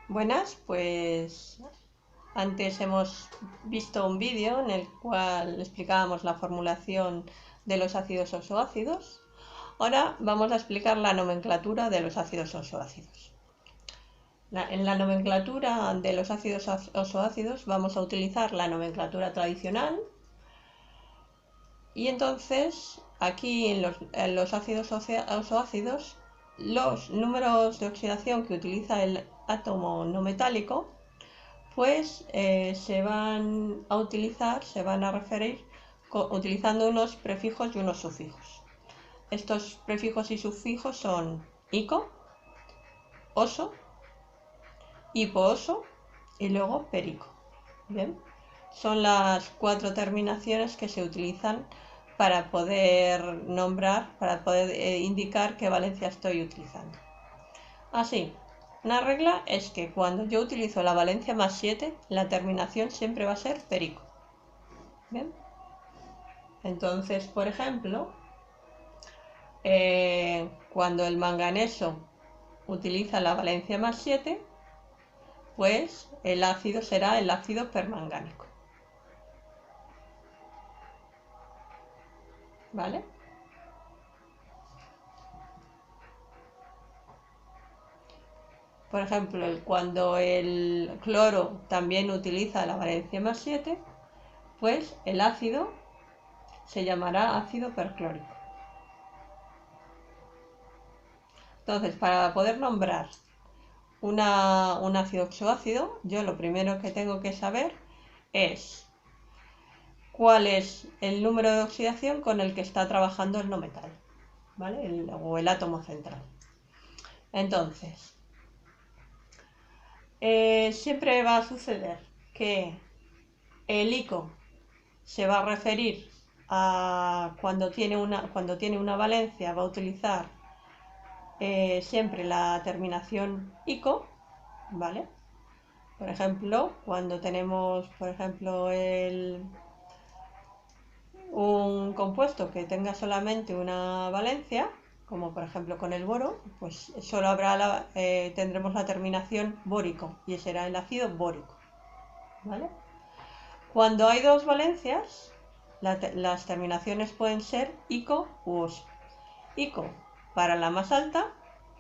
Buenas, pues antes hemos visto un vídeo en el cual explicábamos la formulación de los ácidos oxoácidos. Ahora vamos a explicar la nomenclatura de los ácidos oxoácidos. En la nomenclatura de los ácidos oxoácidos vamos a utilizar la nomenclatura tradicional y entonces aquí en los ácidos oxoácidos los números de oxidación que utiliza el átomo no metálico pues se van a referir utilizando unos prefijos y unos sufijos. Estos prefijos y sufijos son ico, oso, hipooso y luego perico. ¿Bien? Son las 4 terminaciones que se utilizan para poder nombrar, para poder indicar qué valencia estoy utilizando. Así, una regla es que cuando yo utilizo la valencia +7, la terminación siempre va a ser perico. ¿Bien? Entonces, por ejemplo, cuando el manganeso utiliza la valencia +7, pues el ácido será el ácido permangánico. ¿Vale? Por ejemplo, cuando el cloro también utiliza la valencia +7, pues el ácido se llamará ácido perclórico. Entonces, para poder nombrar un ácido oxoácido, yo lo primero que tengo que saber es cuál es el número de oxidación con el que está trabajando el no metal, ¿vale? O el átomo central. Entonces, siempre va a suceder que el ico se va a referir a cuando tiene una valencia, va a utilizar siempre la terminación ico, ¿vale? Por ejemplo, cuando tenemos, por ejemplo, un compuesto que tenga solamente una valencia, como por ejemplo con el boro, pues solo tendremos la terminación bórico y será el ácido bórico. ¿Vale? Cuando hay dos valencias, las terminaciones pueden ser ico u oso. Ico para la más alta,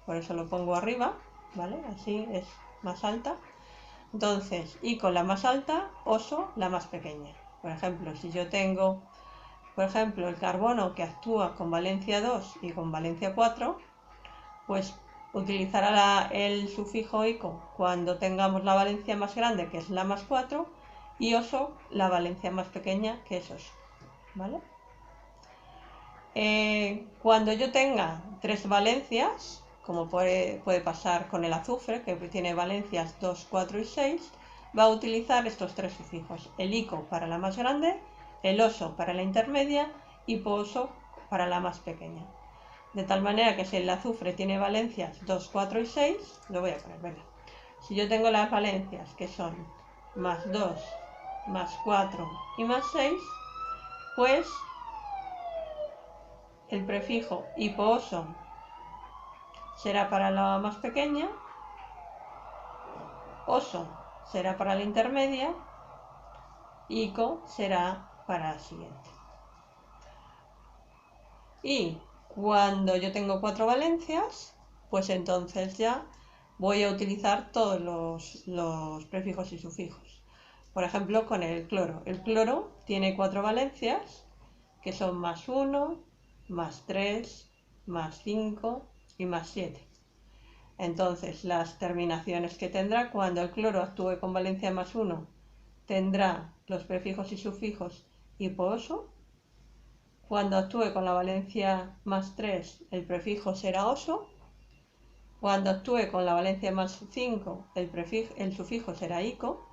por eso lo pongo arriba, ¿vale? Así es más alta. Entonces, ico la más alta, oso la más pequeña. Por ejemplo, si yo tengo el carbono que actúa con valencia 2 y con valencia 4, pues utilizará el sufijo ico cuando tengamos la valencia más grande, que es la +4, y oso la valencia más pequeña, que es oso. ¿Vale? Cuando yo tenga 3 valencias, como puede pasar con el azufre, que tiene valencias 2, 4 y 6, va a utilizar estos 3 sufijos: el ico para la más grande, el oso para la intermedia y pooso para la más pequeña. De tal manera que si el azufre tiene valencias 2, 4 y 6, lo voy a poner, venga. Si yo tengo las valencias que son +2, +4 y +6, pues el prefijo hipooso será para la más pequeña, oso será para la intermedia, ico será para la siguiente. Y cuando yo tengo 4 valencias, pues entonces ya voy a utilizar todos los prefijos y sufijos. Por ejemplo, con el cloro. El cloro tiene 4 valencias, que son +1, +3, +5 y +7. Entonces, las terminaciones que tendrá cuando el cloro actúe con valencia +1 tendrá los prefijos y sufijos hipooso. Cuando actúe con la valencia +3, el prefijo será oso. Cuando actúe con la valencia +5, el sufijo será ico.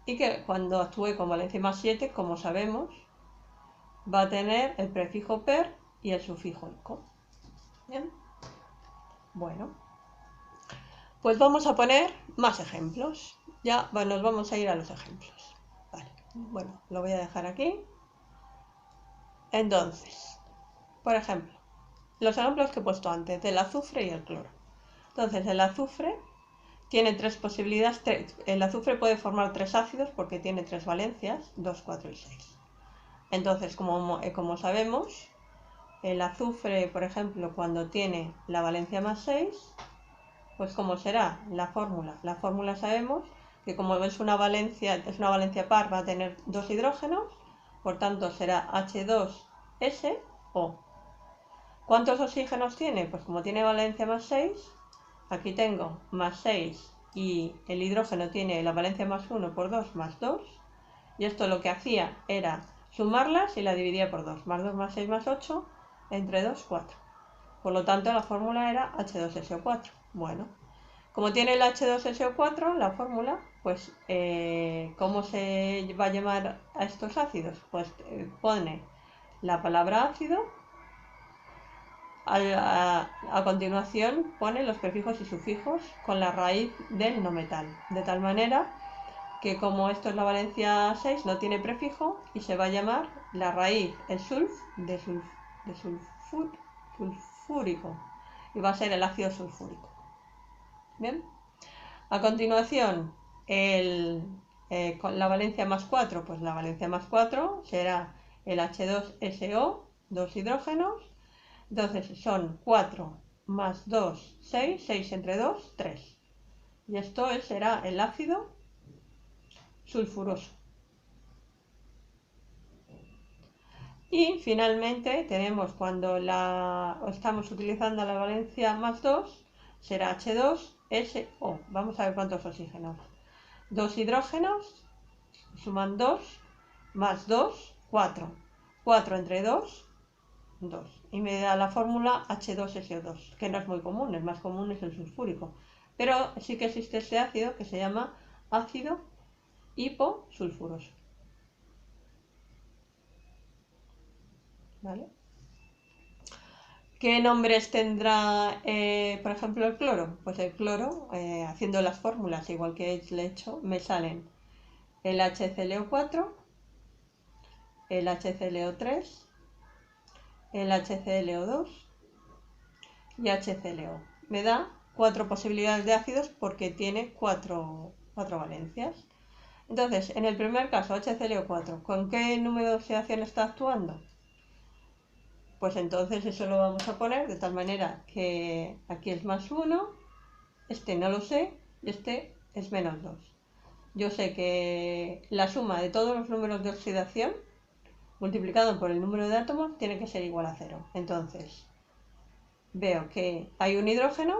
Y que cuando actúe con valencia +7, como sabemos, va a tener el prefijo per y el sufijo ico. ¿Bien? Bueno, pues vamos a poner más ejemplos. Ya nos vamos a ir a los ejemplos. Vale, bueno, lo voy a dejar aquí. Entonces, por ejemplo, los ejemplos que he puesto antes, del azufre y el cloro. Entonces, el azufre tiene tres posibilidades. El azufre puede formar tres ácidos porque tiene tres valencias, 2, 4 y 6. Entonces, como sabemos, el azufre, por ejemplo, cuando tiene la valencia más 6, pues ¿cómo será la fórmula? La fórmula sabemos que como es una valencia par, va a tener dos hidrógenos, por tanto será H2SO. ¿Cuántos oxígenos tiene? Pues como tiene valencia más 6, aquí tengo más 6 y el hidrógeno tiene la valencia más 1 por 2 más 2, y esto lo que hacía era sumarlas y la dividía por 2, más 2 más 6 más 8, entre 2, 4. Por lo tanto, la fórmula era H2SO4. Bueno, como tiene el H2SO4, la fórmula, pues, ¿cómo se va a llamar a estos ácidos? Pues pone la palabra ácido, a continuación pone los prefijos y sufijos con la raíz del no metal, de tal manera que como esto es la valencia 6, no tiene prefijo y se va a llamar la raíz, el sulf, de sulfúrico, y va a ser el ácido sulfúrico. Bien, a continuación, con la valencia más 4, pues la valencia más 4 será el H2SO, dos hidrógenos. Entonces son 4 más 2, 6, 6 entre 2, 3. Y esto será el ácido sulfuroso. Y finalmente tenemos cuando estamos utilizando la valencia más 2, será H2SO. Vamos a ver cuántos oxígenos. 2 hidrógenos, suman 2, más 2, 4. 4 entre 2, 2. Y me da la fórmula H2SO2, que no es muy común, el más común es el sulfúrico. Pero sí que existe este ácido que se llama ácido hiposulfuroso. ¿Vale? ¿Qué nombres tendrá, por ejemplo, el cloro? Pues el cloro, haciendo las fórmulas igual que he hecho, me salen el HClO4, el HClO3, el HClO2 y HClO. Me da 4 posibilidades de ácidos porque tiene 4 valencias. Entonces, en el primer caso, HClO4, ¿con qué número de oxidación está actuando? Pues entonces eso lo vamos a poner de tal manera que aquí es más 1, este no lo sé y este es menos 2. Yo sé que la suma de todos los números de oxidación multiplicado por el número de átomos tiene que ser igual a 0. Entonces, veo que hay un hidrógeno,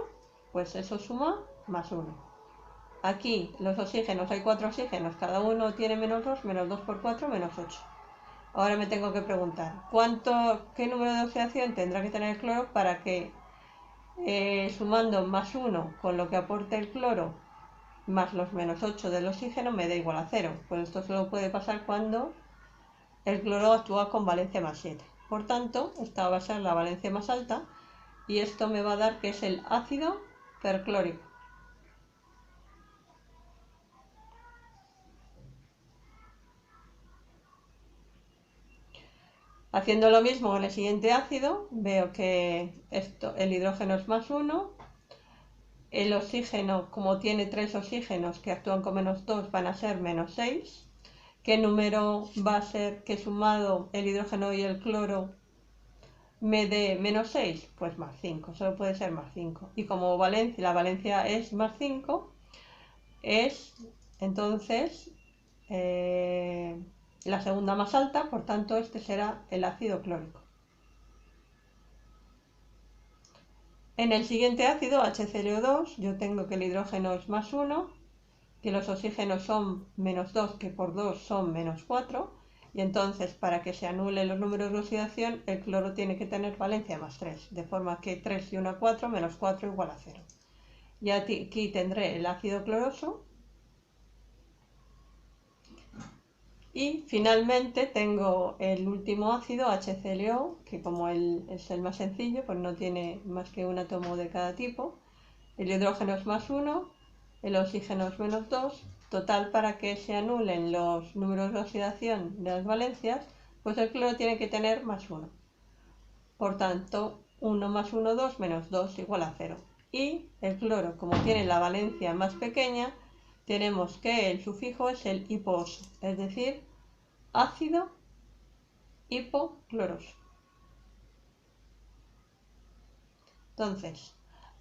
pues eso suma más 1. Aquí los oxígenos, hay 4 oxígenos, cada uno tiene menos 2 por 4, menos 8. Ahora me tengo que preguntar, ¿qué número de oxidación tendrá que tener el cloro para que sumando más 1 con lo que aporte el cloro más los menos 8 del oxígeno me dé igual a 0? Pues esto solo puede pasar cuando el cloro actúa con valencia más 7. Por tanto, esta va a ser la valencia más alta y esto me va a dar que es el ácido perclórico. Haciendo lo mismo con el siguiente ácido, veo que el hidrógeno es más 1, el oxígeno, como tiene 3 oxígenos que actúan con menos 2, van a ser menos 6. ¿Qué número va a ser que sumado el hidrógeno y el cloro me dé menos 6? Pues más 5, solo puede ser más 5. Y como la valencia es más 5, es entonces la segunda más alta, por tanto este será el ácido clórico. En el siguiente ácido, HClO2, yo tengo que el hidrógeno es más 1, que los oxígenos son menos 2, que por 2 son menos 4, y entonces para que se anulen los números de oxidación, el cloro tiene que tener valencia más 3, de forma que 3 y 1, 4, menos 4 igual a 0. Y aquí tendré el ácido cloroso. Y finalmente tengo el último ácido, HClO, que como es el más sencillo, pues no tiene más que un átomo de cada tipo. El hidrógeno es más 1, el oxígeno es menos 2. Total, para que se anulen los números de oxidación de las valencias, pues el cloro tiene que tener más 1. Por tanto, 1 más 1, 2, menos 2 igual a 0. Y el cloro, como tiene la valencia más pequeña, tenemos que el sufijo es el hiposo, es decir, ácido hipocloroso. Entonces,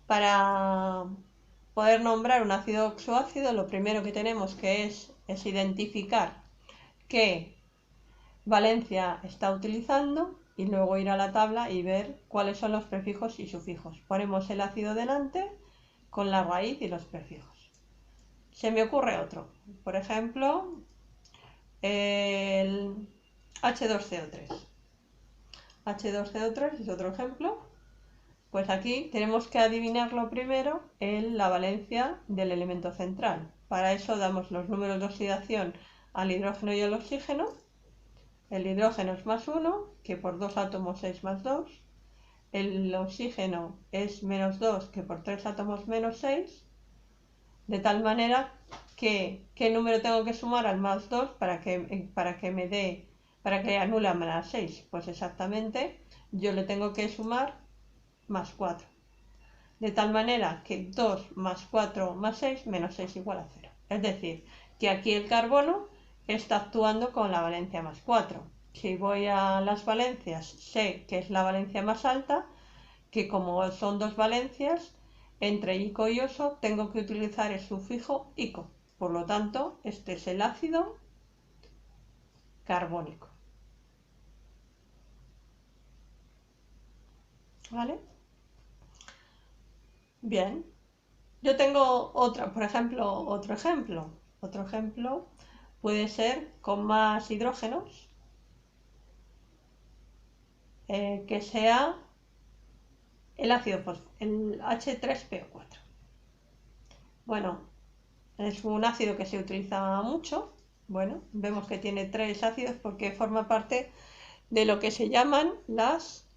para poder nombrar un ácido oxoácido, lo primero que tenemos que es identificar qué valencia está utilizando y luego ir a la tabla y ver cuáles son los prefijos y sufijos. Ponemos el ácido delante con la raíz y los prefijos. Se me ocurre otro, por ejemplo, el H2CO3. H2CO3 es otro ejemplo. Pues aquí tenemos que adivinarlo primero en la valencia del elemento central. Para eso damos los números de oxidación al hidrógeno y al oxígeno. El hidrógeno es más 1, que por 2 átomos es más 2. El oxígeno es menos 2, que por 3 átomos menos 6. De tal manera que, ¿qué número tengo que sumar al más 2 para que anule a más 6? Pues exactamente, yo le tengo que sumar más 4. De tal manera que 2 más 4 más 6 menos 6 igual a 0. Es decir, que aquí el carbono está actuando con la valencia más 4. Si voy a las valencias, sé que es la valencia más alta, que como son dos valencias, entre ico y oso tengo que utilizar el sufijo ico. Por lo tanto, este es el ácido carbónico. ¿Vale? Bien. Yo tengo otra, por ejemplo, otro ejemplo. Otro ejemplo puede ser con más hidrógenos, que sea el ácido fosfórico, el H3PO4. Bueno, es un ácido que se utiliza mucho. Bueno, vemos que tiene 3 ácidos porque forma parte de lo que se llaman las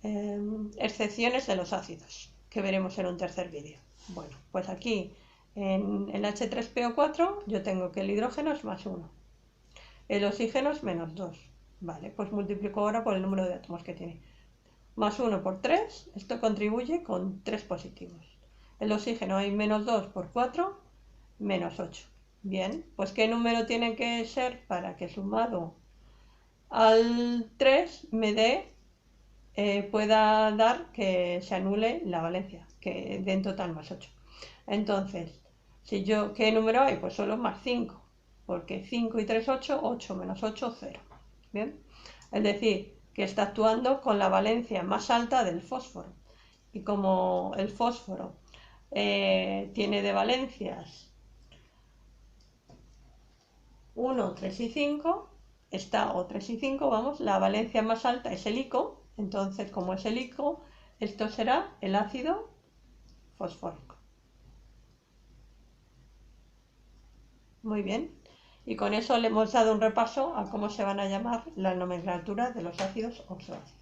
excepciones de los ácidos, que veremos en un tercer vídeo. Bueno, pues aquí en el H3PO4 yo tengo que el hidrógeno es más 1, el oxígeno es menos 2. Vale, pues multiplico ahora por el número de átomos que tiene. Más 1 por 3, esto contribuye con 3 positivos. El oxígeno hay menos 2 por 4, menos 8. Bien, pues ¿qué número tiene que ser para que sumado al 3 me dé, pueda dar que se anule la valencia, que dé en total más 8? Entonces, si yo, ¿qué número hay? Pues solo más 5, porque 5 y 3, 8, 8 menos 8, 0. Bien, es decir, que está actuando con la valencia más alta del fósforo. Y como el fósforo tiene de valencias 1, 3 y 5, o 3 y 5, vamos, la valencia más alta es el ico. Entonces, como es el ico, esto será el ácido fosfórico. Muy bien. Y con eso le hemos dado un repaso a cómo se van a llamar la nomenclatura de los ácidos oxoácidos.